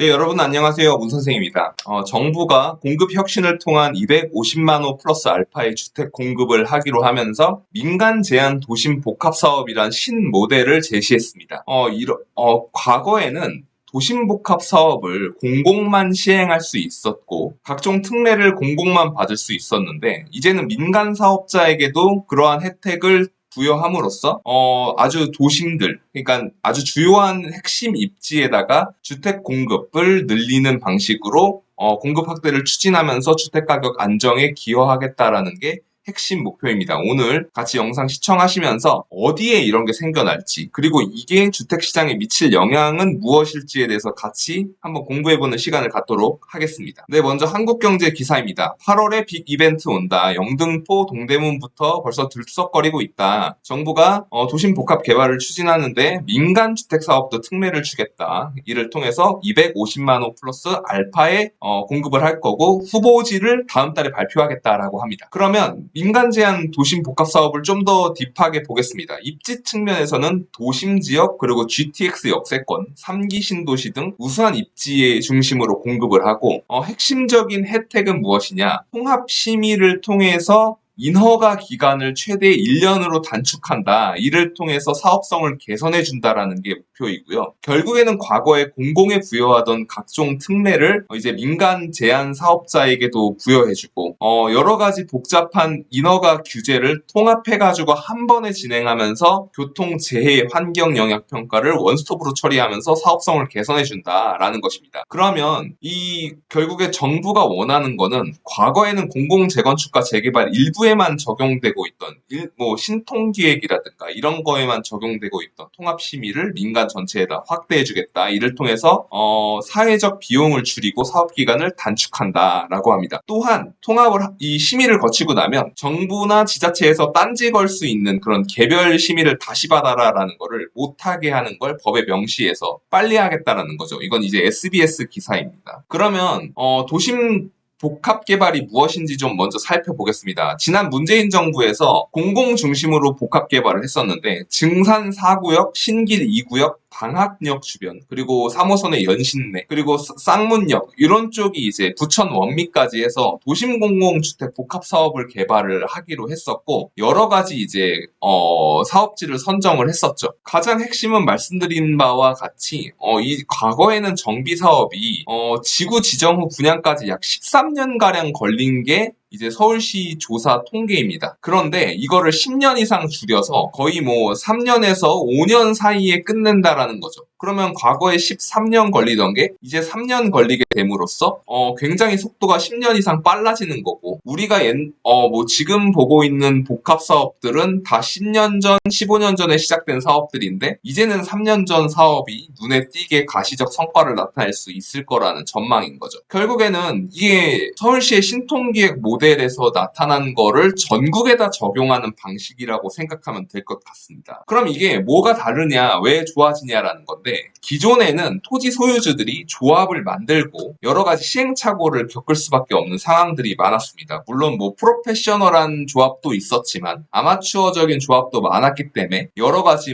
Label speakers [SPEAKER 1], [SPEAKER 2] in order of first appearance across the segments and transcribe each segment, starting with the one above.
[SPEAKER 1] 네, 여러분 안녕하세요. 문 선생입니다. 정부가 공급 혁신을 통한 250만 호 플러스 알파의 주택 공급을 하기로 하면서 민간 제한 도심 복합 사업이란 신모델을 제시했습니다. 과거에는 도심 복합 사업을 공공만 시행할 수 있었고 각종 특례를 공공만 받을 수 있었는데 이제는 민간 사업자에게도 그러한 혜택을 부여함으로써 아주 도심들, 그러니까 아주 주요한 핵심 입지에다가 주택 공급을 늘리는 방식으로 공급 확대를 추진하면서 주택 가격 안정에 기여하겠다라는 게 핵심 목표입니다. 오늘 같이 영상 시청하시면서 어디에 이런 게 생겨날지, 그리고 이게 주택시장에 미칠 영향은 무엇일지에 대해서 같이 한번 공부해보는 시간을 갖도록 하겠습니다. 네, 먼저 한국경제 기사입니다. 8월에 빅 이벤트 온다. 영등포, 동대문부터 벌써 들썩거리고 있다. 정부가 도심 복합 개발을 추진하는데 민간 주택 사업도 특례를 주겠다. 이를 통해서 250만 호 플러스 알파에 공급을 할 거고 후보지를 다음 달에 발표하겠다라고 합니다. 그러면 민간 제한 도심 복합 사업을 좀 더 딥하게 보겠습니다. 입지 측면에서는 도심 지역 그리고 GTX 역세권, 3기 신도시 등 우수한 입지의 중심으로 공급을 하고 핵심적인 혜택은 무엇이냐? 통합 심의를 통해서 인허가 기간을 최대 1년으로 단축한다. 이를 통해서 사업성을 개선해 준다라는 게 목표이고요. 결국에는 과거에 공공에 부여하던 각종 특례를 이제 민간 제한 사업자에게도 부여해주고 여러 가지 복잡한 인허가 규제를 통합해가지고 한 번에 진행하면서 교통 재해 환경 영향 평가를 원스톱으로 처리하면서 사업성을 개선해 준다라는 것입니다. 그러면 이 결국에 정부가 원하는 거는 과거에는 공공 재건축과 재개발 일부에만 적용되고 있던 신통기획이라든가 이런 거에만 적용되고 있던 통합심의를 민간 전체에다 확대해주겠다. 이를 통해서 사회적 비용을 줄이고 사업기간을 단축한다라고 합니다. 또한 이 심의를 거치고 나면 정부나 지자체에서 딴지 걸 수 있는 그런 개별 심의를 다시 받아라라는 거를 못하게 하는 걸 법에 명시해서 빨리 하겠다라는 거죠. 이건 이제 SBS 기사입니다. 그러면 도심 복합 개발이 무엇인지 좀 먼저 살펴보겠습니다. 지난 문재인 정부에서 공공 중심으로 복합 개발을 했었는데 증산 4구역, 신길 2구역, 방학역 주변, 그리고 3호선의 연신내, 그리고 쌍문역 이런 쪽이 이제 부천 원미까지 해서 도심 공공주택 복합 사업을 개발을 하기로 했었고 여러 가지 이제 사업지를 선정을 했었죠. 가장 핵심은 말씀드린 바와 같이 이 과거에는 정비 사업이 지구 지정 후 분양까지 약 13년가량 걸린 게 이제 서울시 조사 통계입니다. 그런데 이거를 10년 이상 줄여서 거의 3년에서 5년 사이에 끝낸다라는 거죠. 그러면 과거에 13년 걸리던 게 이제 3년 걸리게 됨으로써 굉장히 속도가 10년 이상 빨라지는 거고 우리가 지금 보고 있는 복합 사업들은 다 10년 전, 15년 전에 시작된 사업들인데 이제는 3년 전 사업이 눈에 띄게 가시적 성과를 나타낼 수 있을 거라는 전망인 거죠. 결국에는 이게 서울시의 신통기획 모델에서 나타난 거를 전국에다 적용하는 방식이라고 생각하면 될 것 같습니다. 그럼 이게 뭐가 다르냐, 왜 좋아지냐라는 건데 기존에는 토지 소유주들이 조합을 만들고 여러 가지 시행착오를 겪을 수밖에 없는 상황들이 많았습니다. 물론 프로페셔널한 조합도 있었지만 아마추어적인 조합도 많았기 때문에 여러 가지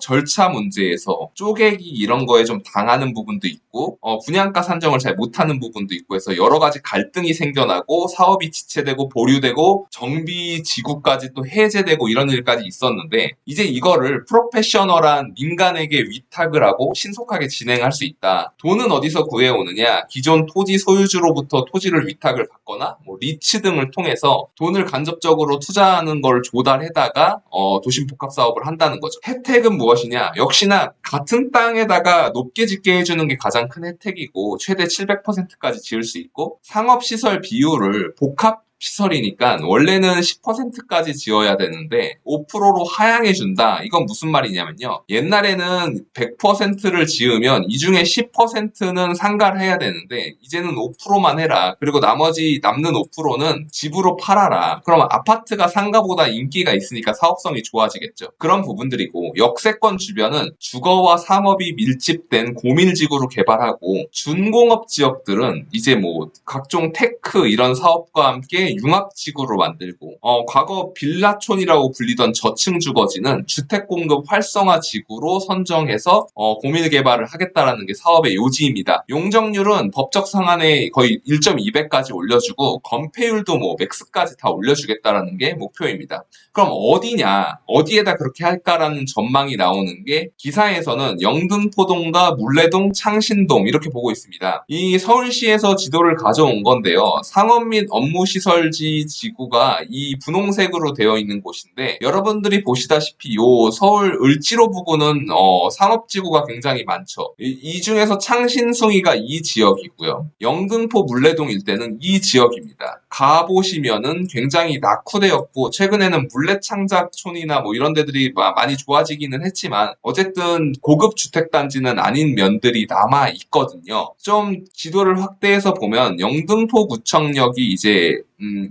[SPEAKER 1] 절차 문제에서 쪼개기 이런 거에 좀 당하는 부분도 있고 분양가 산정을 잘 못하는 부분도 있고 해서 여러 가지 갈등이 생겨나고 사업이 지체되고 보류되고 정비 지구까지 또 해제되고 이런 일까지 있었는데 이제 이거를 프로페셔널한 민간에게 위탁을 하고 신속하게 진행할 수 있다. 돈은 어디서 구해오느냐? 기존 토지 소유주로부터 토지를 위탁을 받거나 리츠 등을 통해서 돈을 간접적으로 투자하는 걸 조달해다가 도심 복합 사업을 한다는 거죠. 혜택은 무엇이냐? 역시나 같은 땅에다가 높게 짓게 해주는 게 가장 큰 혜택이고 최대 700%까지 지을 수 있고 상업시설 비율을 복합 시설이니까 원래는 10%까지 지어야 되는데 5%로 하향해준다. 이건 무슨 말이냐면요. 옛날에는 100%를 지으면 이 중에 10%는 상가를 해야 되는데 이제는 5%만 해라. 그리고 나머지 남는 5%는 집으로 팔아라. 그러면 아파트가 상가보다 인기가 있으니까 사업성이 좋아지겠죠. 그런 부분들이고 역세권 주변은 주거와 상업이 밀집된 고밀지구로 개발하고 준공업 지역들은 이제 각종 테크 이런 사업과 함께 아예 융합지구로 만들고 과거 빌라촌이라고 불리던 저층 주거지는 주택공급 활성화 지구로 선정해서 공밀 개발을 하겠다라는 게 사업의 요지입니다. 용적률은 법적 상한에 거의 1.2배까지 올려주고 건폐율도 뭐 맥스까지 다 올려주겠다라는 게 목표입니다. 그럼 어디에다 그렇게 할까라는 전망이 나오는 게 기사에서는 영등포동과 물레동, 창신동 이렇게 보고 있습니다. 이 서울시에서 지도를 가져온 건데요. 상업 및 업무시설지 지구가 이 분홍색으로 되어 있는 곳인데 여러분들이 보시다시피 요 서울 을지로 부근은 상업지구가 굉장히 많죠. 이 중에서 창신숭이가 이 지역이고요. 영등포 물레동 일대는 이 지역입니다. 가보시면은 굉장히 낙후되었고 최근에는 물레창작촌이나 뭐 이런 데들이 많이 좋아지기는 했지만 어쨌든 고급 주택단지는 아닌 면들이 남아 있거든요. 좀 지도를 확대해서 보면 영등포구청역이 이제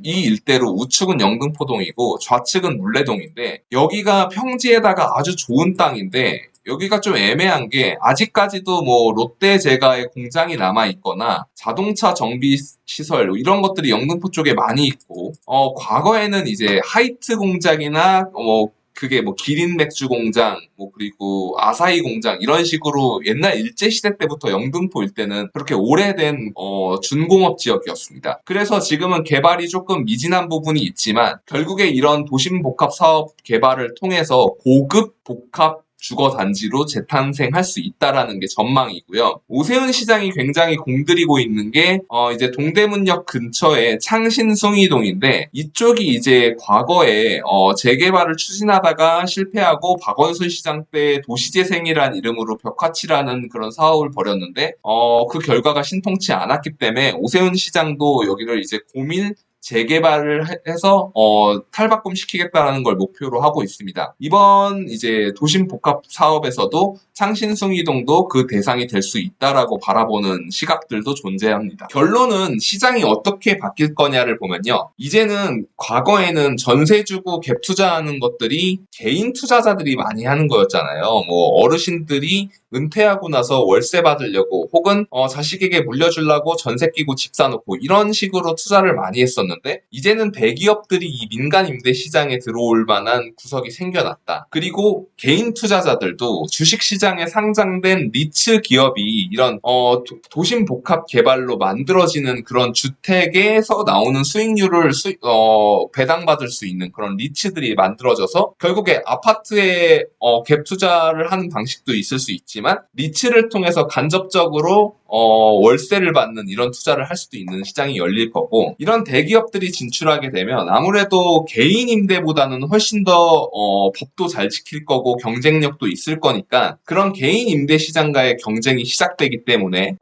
[SPEAKER 1] 이 일대로 우측은 영등포동이고 좌측은 물레동인데 여기가 평지에다가 아주 좋은 땅인데 여기가 좀 애매한 게 아직까지도 뭐 롯데제과의 공장이 남아 있거나 자동차 정비 시설 이런 것들이 영등포 쪽에 많이 있고 과거에는 이제 하이트 공장이나 그게 뭐 기린 맥주 공장, 그리고 아사히 공장 이런 식으로 옛날 일제시대 때부터 영등포 일대는 그렇게 오래된 준공업 지역이었습니다. 그래서 지금은 개발이 조금 미진한 부분이 있지만 결국에 이런 도심복합 사업 개발을 통해서 고급 복합 주거단지로 재탄생할 수 있다라는 게 전망이고요. 오세훈 시장이 굉장히 공들이고 있는 게 이제 동대문역 근처에 창신숭이동인데 이쪽이 이제 과거에 재개발을 추진하다가 실패하고 박원순 시장 때 도시재생이란 이름으로 벽화칠하는 그런 사업을 벌였는데 그 결과가 신통치 않았기 때문에 오세훈 시장도 여기를 이제 고밀 재개발을 해서 탈바꿈 시키겠다는 걸 목표로 하고 있습니다. 이번 이제 도심복합 사업에서도 창신숭이동도 그 대상이 될 수 있다라고 바라보는 시각들도 존재합니다. 결론은 시장이 어떻게 바뀔 거냐를 보면요. 이제는 과거에는 전세 주고 갭 투자하는 것들이 개인 투자자들이 많이 하는 거였잖아요. 뭐 어르신들이 은퇴하고 나서 월세 받으려고 혹은 자식에게 물려주려고 전세 끼고 집 사놓고 이런 식으로 투자를 많이 했었는데 이제는 대기업들이 이 민간 임대 시장에 들어올 만한 구석이 생겨났다. 그리고 개인 투자자들도 주식시장에 상장된 리츠 기업이 이런 도심 복합 개발로 만들어지는 그런 주택에서 나오는 수익률을 배당받을 수 있는 그런 리츠들이 만들어져서 결국에 아파트에 갭 투자를 하는 방식도 있을 수 있지만 리츠를 통해서 간접적으로 월세를 받는 이런 투자를 할 수도 있는 시장이 열릴 거고 이런 대기업들이 진출하게 되면 아무래도 개인 임대보다는 훨씬 더 법도 잘 지킬 거고 경쟁력도 있을 거니까 그런 개인 임대 시장과의 경쟁이 시작되기 때문에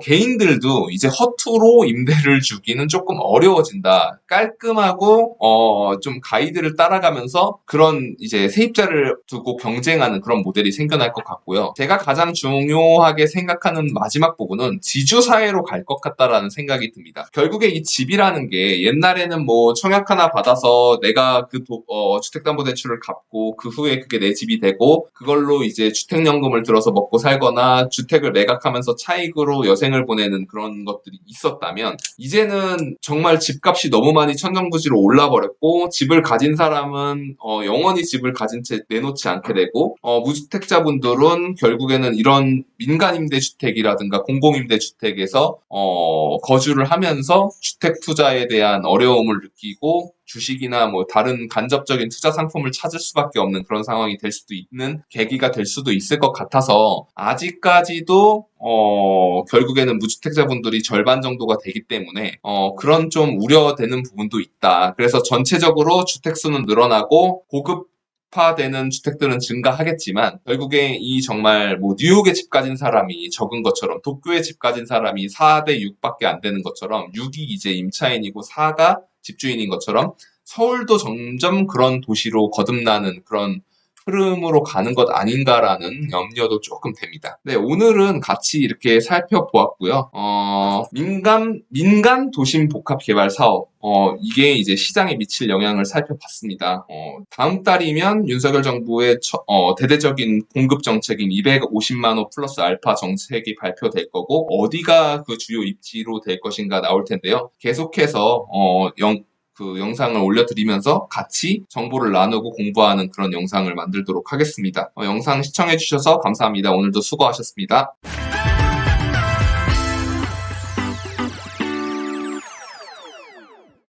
[SPEAKER 1] 개인들도 이제 허투루 임대를 주기는 조금 어려워진다. 깔끔하고 좀 가이드를 따라가면서 그런 이제 세입자를 두고 경쟁하는 그런 모델이 생겨날 것 같고요. 제가 가장 중요하게 생각하는 마지막 부분은 지주사회로 갈 것 같다라는 생각이 듭니다. 결국에 이 집이라는 게 옛날에는 뭐 청약 하나 받아서 내가 그 주택담보대출을 갚고 그 후에 그게 내 집이 되고 그걸로 이제 주택연금을 들어서 먹고 살거나 주택을 매각하면서 차익으로 여생을 보내는 그런 것들이 있었다면 이제는 정말 집값이 너무 많이 천정부지로 올라버렸고 집을 가진 사람은 영원히 집을 가진 채 내놓지 않게 되고 무주택자분들은 결국에는 이런 민간임대주택이라든가 공공임대주택에서 거주를 하면서 주택 투자에 대한 어려움을 느끼고 주식이나 뭐 다른 간접적인 투자 상품을 찾을 수밖에 없는 그런 상황이 될 수도 있는 계기가 될 수도 있을 것 같아서 아직까지도 결국에는 무주택자분들이 절반 정도가 되기 때문에 그런 좀 우려되는 부분도 있다. 그래서 전체적으로 주택수는 늘어나고 고급화되는 주택들은 증가하겠지만 결국에 이 정말 뭐 뉴욕에 집 가진 사람이 적은 것처럼 도쿄에 집 가진 사람이 4대 6밖에 안 되는 것처럼 6이 이제 임차인이고 4가 집주인인 것처럼 서울도 점점 그런 도시로 거듭나는 그런 흐름으로 가는 것 아닌가라는 염려도 조금 됩니다. 네, 오늘은 같이 이렇게 살펴보았고요. 민간 도심 복합 개발 사업, 이게 이제 시장에 미칠 영향을 살펴봤습니다. 다음 달이면 윤석열 정부의 대대적인 공급 정책인 250만 호 플러스 알파 정책이 발표될 거고, 어디가 그 주요 입지로 될 것인가 나올 텐데요. 계속해서 그 영상을 올려드리면서 같이 정보를 나누고 공부하는 그런 영상을 만들도록 하겠습니다. 영상 시청해주셔서 감사합니다. 오늘도 수고하셨습니다.